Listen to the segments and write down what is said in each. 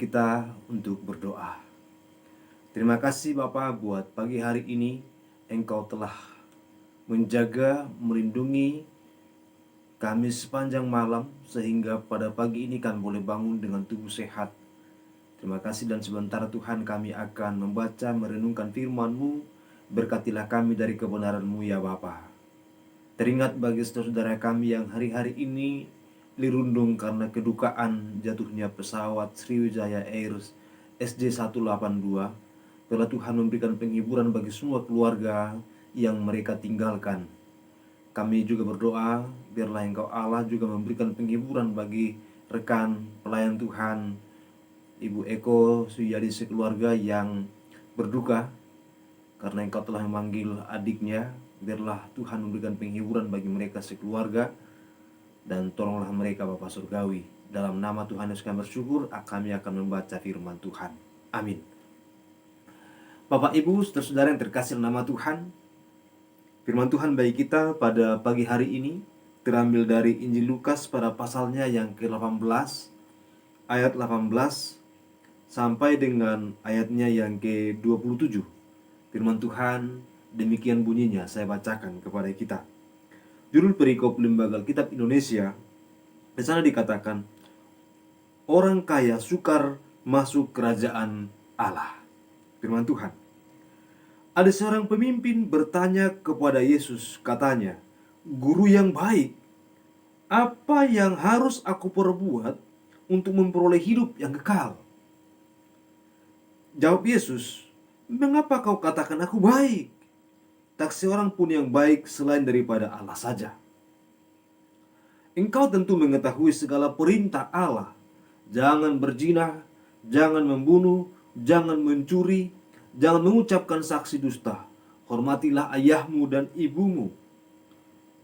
kita untuk berdoa. Terima kasih Bapa buat pagi hari ini Engkau telah menjaga, melindungi kami sepanjang malam sehingga pada pagi ini kami boleh bangun dengan tubuh sehat. Terima kasih dan sebentar Tuhan kami akan membaca, merenungkan firman-Mu. Berkatilah kami dari kebenaran-Mu ya Bapa. Teringat bagi saudara-saudara kami yang hari-hari ini dirundung karena kedukaan jatuhnya pesawat Sriwijaya Air SJ182. Telah Tuhan memberikan penghiburan bagi semua keluarga yang mereka tinggalkan. Kami juga berdoa biarlah Engkau Allah juga memberikan penghiburan bagi rekan pelayan Tuhan Ibu Eko Suyadi sekeluarga yang berduka karena Engkau telah memanggil adiknya. Biarlah Tuhan memberikan penghiburan bagi mereka sekeluarga, dan tolonglah mereka Bapa Surgawi. Dalam nama Tuhan Yesus kami bersyukur, kami akan membaca firman Tuhan. Amin. Bapak Ibu, saudara yang terkasih nama Tuhan, firman Tuhan bagi kita pada pagi hari ini terambil dari Injil Lukas pada pasalnya yang ke-18, ayat 18 sampai dengan ayatnya yang ke-27. Firman Tuhan demikian bunyinya, saya bacakan kepada kita. Judul perikop Lembaga Alkitab Indonesia, di sana dikatakan, orang kaya sukar masuk kerajaan Allah. Firman Tuhan. Ada seorang pemimpin bertanya kepada Yesus, katanya, "Guru yang baik, apa yang harus aku perbuat untuk memperoleh hidup yang kekal?" Jawab Yesus, "Mengapa kau katakan aku baik? Tak seorang pun yang baik selain daripada Allah saja. Engkau tentu mengetahui segala perintah Allah. Jangan berzina, jangan membunuh, jangan mencuri, jangan mengucapkan saksi dusta. Hormatilah ayahmu dan ibumu."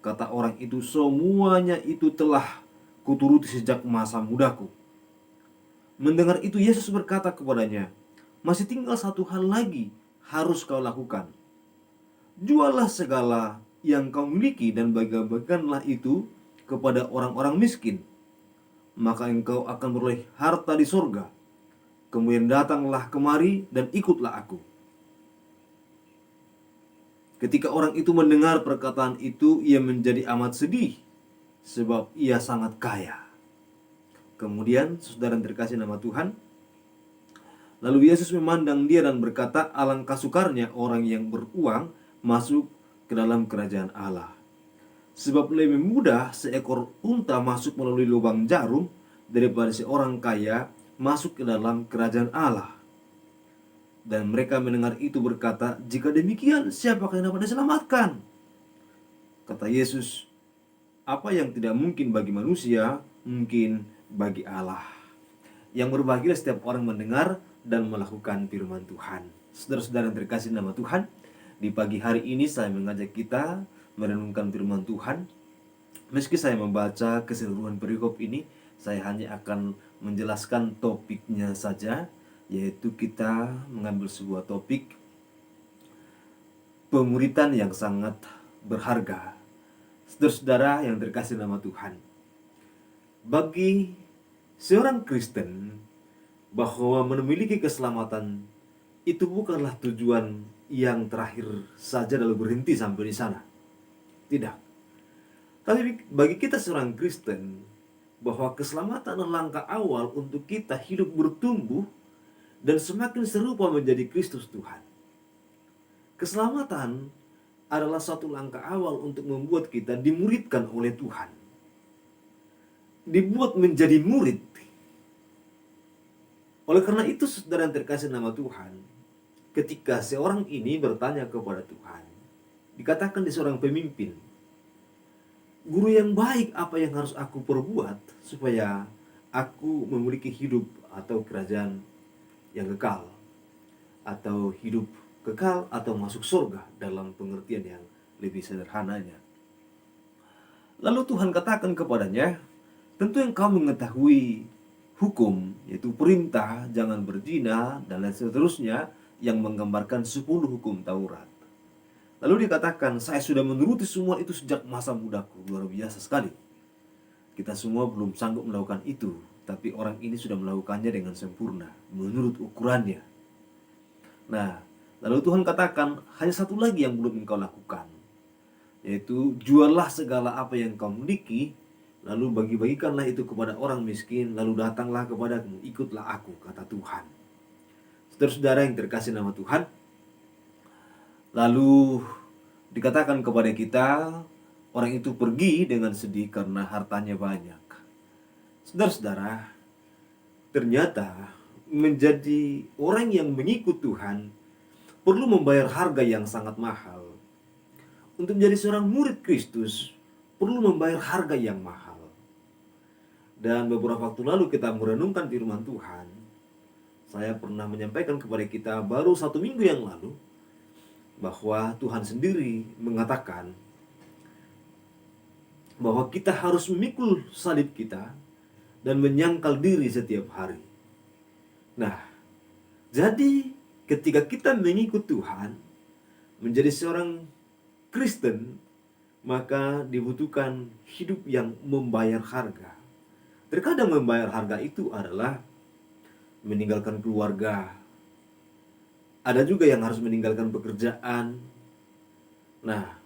Kata orang itu, "Semuanya itu telah kuturuti sejak masa mudaku." Mendengar itu Yesus berkata kepadanya, "Masih tinggal satu hal lagi harus kau lakukan. Jualah segala yang kau miliki dan bagi-bagikanlah itu kepada orang-orang miskin. Maka engkau akan beroleh harta di sorga. Kemudian datanglah kemari dan ikutlah aku." Ketika orang itu mendengar perkataan itu, ia menjadi amat sedih, sebab ia sangat kaya. Kemudian, saudara yang terkasih nama Tuhan, lalu Yesus memandang dia dan berkata, "Alangkah sukarnya orang yang beruang masuk ke dalam kerajaan Allah. Sebab lebih mudah seekor unta masuk melalui lubang jarum daripada seorang kaya masuk ke dalam kerajaan Allah." Dan mereka mendengar itu berkata, "Jika demikian, siapakah yang dapat diselamatkan?" Kata Yesus, "Apa yang tidak mungkin bagi manusia, mungkin bagi Allah." Yang berbahagia setiap orang mendengar dan melakukan firman Tuhan. Saudara-saudara yang terkasih nama Tuhan, di pagi hari ini saya mengajak kita merenungkan firman Tuhan. Meski saya membaca keseluruhan perikop ini, saya hanya akan menjelaskan topiknya saja, yaitu kita mengambil sebuah topik pemuritan yang sangat berharga. Saudara-saudara yang terkasih nama Tuhan, bagi seorang Kristen, bahwa memiliki keselamatan itu bukanlah tujuan yang terakhir saja lalu berhenti sampai di sana. Tidak. Tapi bagi kita seorang Kristen, bahwa keselamatan adalah langkah awal untuk kita hidup bertumbuh dan semakin serupa menjadi Kristus Tuhan. Keselamatan adalah satu langkah awal untuk membuat kita dimuridkan oleh Tuhan. Dibuat menjadi murid. Oleh karena itu, saudara yang terkasih nama Tuhan, ketika seorang ini bertanya kepada Tuhan, dikatakan di seorang pemimpin, "Guru yang baik, apa yang harus aku perbuat supaya aku memiliki hidup atau kerajaan yang kekal, atau hidup kekal atau masuk surga," dalam pengertian yang lebih sederhananya. Lalu Tuhan katakan kepadanya, "Tentu engkau mengetahui hukum, yaitu perintah jangan berzina dan lain seterusnya, yang menggambarkan 10 hukum Taurat." Lalu dikatakan, "Saya sudah menuruti semua itu sejak masa mudaku." Luar biasa sekali. Kita semua belum sanggup melakukan itu, tapi orang ini sudah melakukannya dengan sempurna menurut ukurannya. Nah, lalu Tuhan katakan, hanya satu lagi yang belum engkau lakukan, yaitu juallah segala apa yang kau miliki, lalu bagi-bagikanlah itu kepada orang miskin, lalu datanglah kepadaku, ikutlah aku, kata Tuhan. Saudara-saudara yang terkasih nama Tuhan, lalu dikatakan kepada kita, orang itu pergi dengan sedih karena hartanya banyak. Saudara-saudara, ternyata menjadi orang yang mengikut Tuhan perlu membayar harga yang sangat mahal. Untuk menjadi seorang murid Kristus perlu membayar harga yang mahal. Dan beberapa waktu lalu kita merenungkan firman Tuhan. Saya pernah menyampaikan kepada kita baru 1 minggu yang lalu bahwa Tuhan sendiri mengatakan bahwa kita harus memikul salib kita dan menyangkal diri setiap hari. Nah, jadi ketika kita mengikut Tuhan, menjadi seorang Kristen, maka dibutuhkan hidup yang membayar harga. Terkadang membayar harga itu adalah meninggalkan keluarga. Ada juga yang harus meninggalkan pekerjaan. Nah,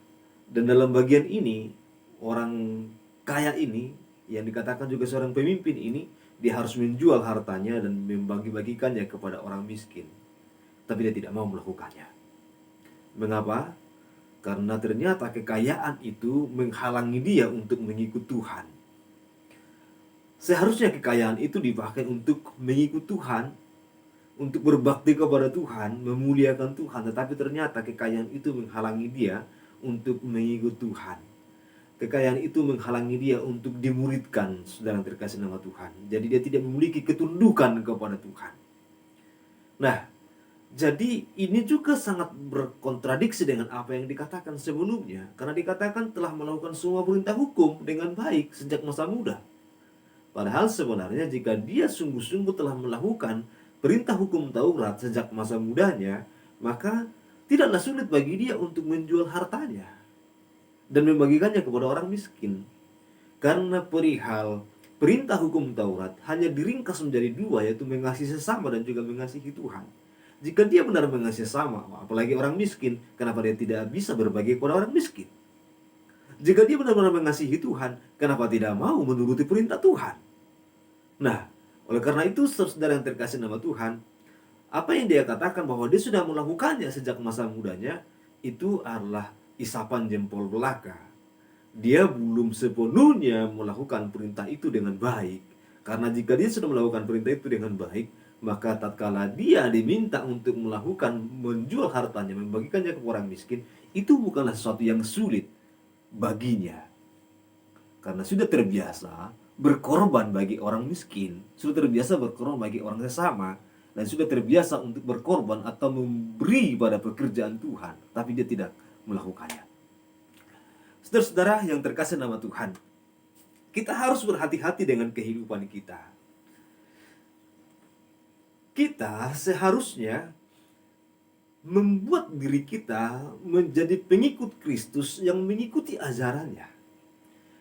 dan dalam bagian ini, orang kaya ini, yang dikatakan juga seorang pemimpin ini, dia harus menjual hartanya dan membagi-bagikannya kepada orang miskin. Tapi dia tidak mau melakukannya. Mengapa? Karena ternyata kekayaan itu menghalangi dia untuk mengikut Tuhan. Seharusnya kekayaan itu dipakai untuk mengikut Tuhan, untuk berbakti kepada Tuhan, memuliakan Tuhan. Tetapi ternyata kekayaan itu menghalangi dia untuk mengikut Tuhan. Kekayaan itu menghalangi dia untuk dimuridkan, saudara yang terkasih nama Tuhan. Jadi dia tidak memiliki ketundukan kepada Tuhan. Nah, jadi ini juga sangat berkontradiksi dengan apa yang dikatakan sebelumnya. Karena dikatakan telah melakukan semua perintah hukum dengan baik sejak masa muda. Padahal sebenarnya jika dia sungguh-sungguh telah melakukan perintah hukum Taurat sejak masa mudanya, maka tidaklah sulit bagi dia untuk menjual hartanya dan membagikannya kepada orang miskin. Karena perihal perintah hukum Taurat hanya diringkas menjadi 2, yaitu mengasihi sesama dan juga mengasihi Tuhan. Jika dia benar mengasihi sesama, apalagi orang miskin, kenapa dia tidak bisa berbagi kepada orang miskin? Jika dia benar-benar mengasihi Tuhan, kenapa tidak mau menuruti perintah Tuhan? Nah, oleh karena itu, saudara yang terkasih nama Tuhan, apa yang dia katakan bahwa dia sudah melakukannya sejak masa mudanya, itu adalah isapan jempol belaka. Dia belum sepenuhnya melakukan perintah itu dengan baik. Karena jika dia sudah melakukan perintah itu dengan baik, maka tatkala dia diminta untuk melakukan menjual hartanya, membagikannya ke orang miskin, itu bukanlah sesuatu yang sulit baginya. Karena sudah terbiasa berkorban bagi orang miskin, sudah terbiasa berkorban bagi orang sesama, dan sudah terbiasa untuk berkorban atau memberi pada pekerjaan Tuhan, tapi dia tidak melakukannya. Saudara-saudara yang terkasih nama Tuhan, kita harus berhati-hati dengan kehidupan kita. Kita seharusnya membuat diri kita menjadi pengikut Kristus yang mengikuti ajarannya,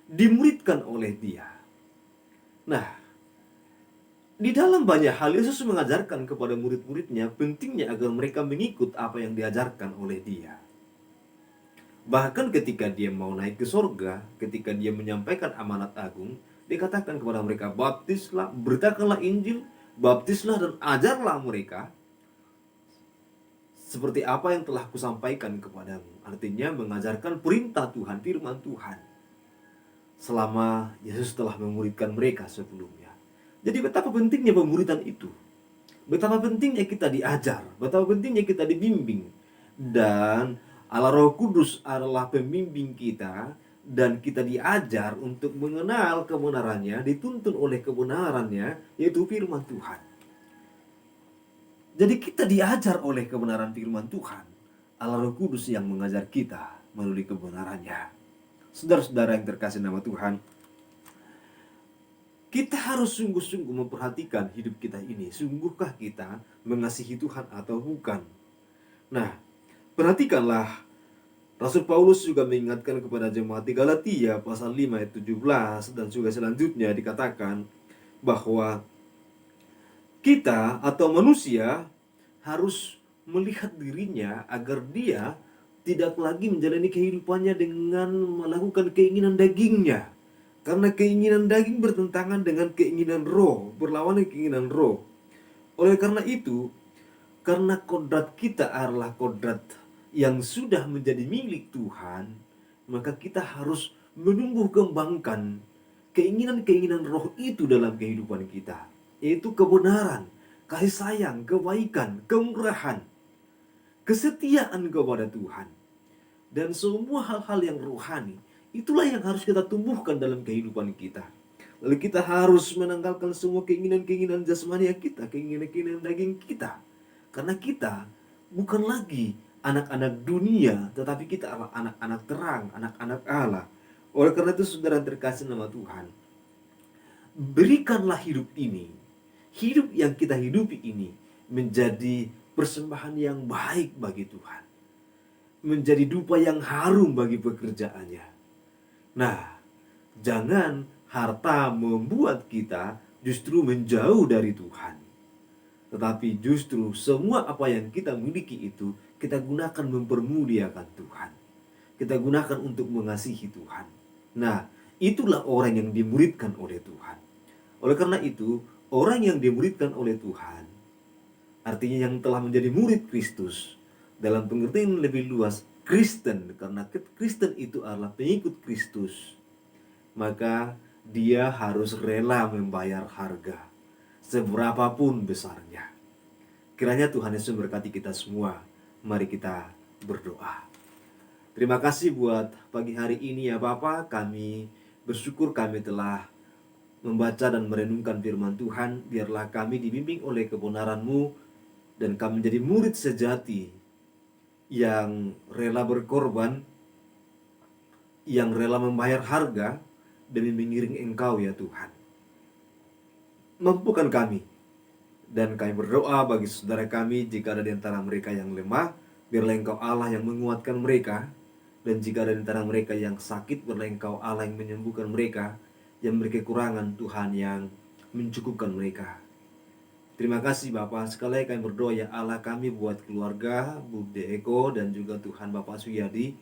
dimuridkan oleh Dia. Nah, di dalam banyak hal Yesus mengajarkan kepada murid-muridnya pentingnya agar mereka mengikut apa yang diajarkan oleh Dia. Bahkan ketika Dia mau naik ke sorga, ketika Dia menyampaikan amanat agung, dikatakan kepada mereka, baptislah, beritakanlah Injil, baptislah dan ajarlah mereka seperti apa yang telah kusampaikan kepadamu. Artinya mengajarkan perintah Tuhan, firman Tuhan, selama Yesus telah memuridkan mereka sebelumnya. Jadi betapa pentingnya pemuridan itu, betapa pentingnya kita diajar, betapa pentingnya kita dibimbing. Dan Allah Roh Kudus adalah pembimbing kita, dan kita diajar untuk mengenal kebenarannya, dituntun oleh kebenarannya, yaitu firman Tuhan. Jadi kita diajar oleh kebenaran firman Tuhan. Allah Roh Kudus yang mengajar kita melalui kebenarannya. Saudara-saudara yang terkasih nama Tuhan, kita harus sungguh-sungguh memperhatikan hidup kita ini. Sungguhkah kita mengasihi Tuhan atau bukan? Nah, perhatikanlah, Rasul Paulus juga mengingatkan kepada jemaat di Galatia pasal 5 ayat 17 dan juga selanjutnya dikatakan, bahwa kita atau manusia harus melihat dirinya agar dia tidak lagi menjalani kehidupannya dengan melakukan keinginan dagingnya. Karena keinginan daging bertentangan dengan keinginan roh, berlawanan keinginan roh. Oleh karena itu, karena kodrat kita adalah kodrat yang sudah menjadi milik Tuhan, maka kita harus menumbuh kembangkan keinginan-keinginan roh itu dalam kehidupan kita, yaitu kebenaran, kasih sayang, kebaikan, kemurahan, kesetiaan kepada Tuhan, dan semua hal-hal yang rohani. Itulah yang harus kita tumbuhkan dalam kehidupan kita. Lalu kita harus menanggalkan semua keinginan-keinginan jasmani kita, keinginan-keinginan daging kita. Karena kita bukan lagi anak-anak dunia, tetapi kita adalah anak-anak terang, anak-anak Allah. Oleh karena itu, saudara terkasih nama Tuhan, berikanlah hidup yang kita hidupi ini menjadi persembahan yang baik bagi Tuhan, menjadi dupa yang harum bagi pekerjaannya. Nah, jangan harta membuat kita justru menjauh dari Tuhan, tetapi justru semua apa yang kita miliki itu kita gunakan mempermuliakan Tuhan. Kita gunakan untuk mengasihi Tuhan. Nah, itulah orang yang dimuridkan oleh Tuhan. Oleh karena itu, orang yang dimuridkan oleh Tuhan, artinya yang telah menjadi murid Kristus, dalam pengertian lebih luas, Kristen, karena Kristen itu adalah pengikut Kristus, maka dia harus rela membayar harga, seberapapun besarnya. Kiranya Tuhan Yesus memberkati kita semua. Mari kita berdoa. Terima kasih buat pagi hari ini ya Bapa. Kami bersyukur kami telah membaca dan merenungkan firman Tuhan. Biarlah kami dibimbing oleh kebenaran-Mu dan kami menjadi murid sejati yang rela berkorban, yang rela membayar harga demi mengiring Engkau ya Tuhan. Mampukan kami, dan kami berdoa bagi saudara kami jika ada di antara mereka yang lemah, biarlah Engkau Allah yang menguatkan mereka. Dan jika ada di antara mereka yang sakit, biarlah Engkau Allah yang menyembuhkan mereka. Yang memiliki kekurangan, Tuhan yang mencukupkan mereka. Terima kasih Bapak. Sekali lagi kami berdoa ya Allah kami buat keluarga Bude Eko dan juga Tuhan Bapak Suyadi,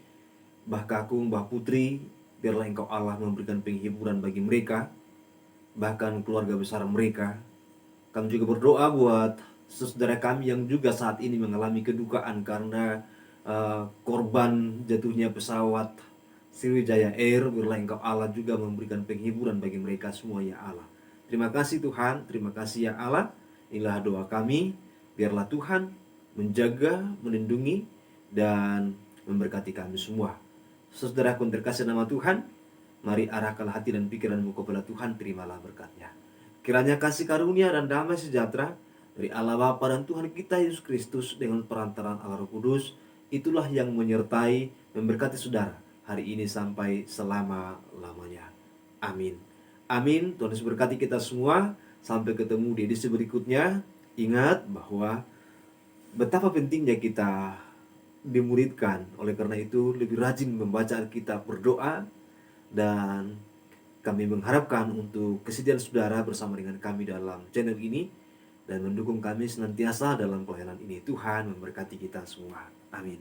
Mbah Kakung, Mbah Putri. Biarlah Engkau Allah memberikan penghiburan bagi mereka, bahkan keluarga besar mereka. Kami juga berdoa buat saudara kami yang juga saat ini mengalami kedukaan karena korban jatuhnya pesawat Sriwijaya Air. Biarlah Engkau Allah juga memberikan penghiburan bagi mereka semua ya Allah. Terima kasih Tuhan, terima kasih ya Allah. Inilah doa kami. Biarlah Tuhan menjaga, melindungi, dan memberkati kami semua. Saudaraku terkasih nama Tuhan, mari arahkanlah hati dan pikiranmu kepada Tuhan, terimalah berkatnya. Kiranya kasih karunia dan damai sejahtera dari Allah Bapa dan Tuhan kita Yesus Kristus dengan perantaraan Allah Roh Kudus, itulah yang menyertai, memberkati saudara hari ini sampai selama-lamanya. Amin. Amin. Tuhan Yesus berkati kita semua. Sampai ketemu di edisi berikutnya. Ingat bahwa betapa pentingnya kita dimuridkan. Oleh karena itu lebih rajin membaca Alkitab, berdoa, dan kami mengharapkan untuk kesediaan saudara bersama dengan kami dalam channel ini dan mendukung kami senantiasa dalam pelayanan ini. Tuhan memberkati kita semua. Amin.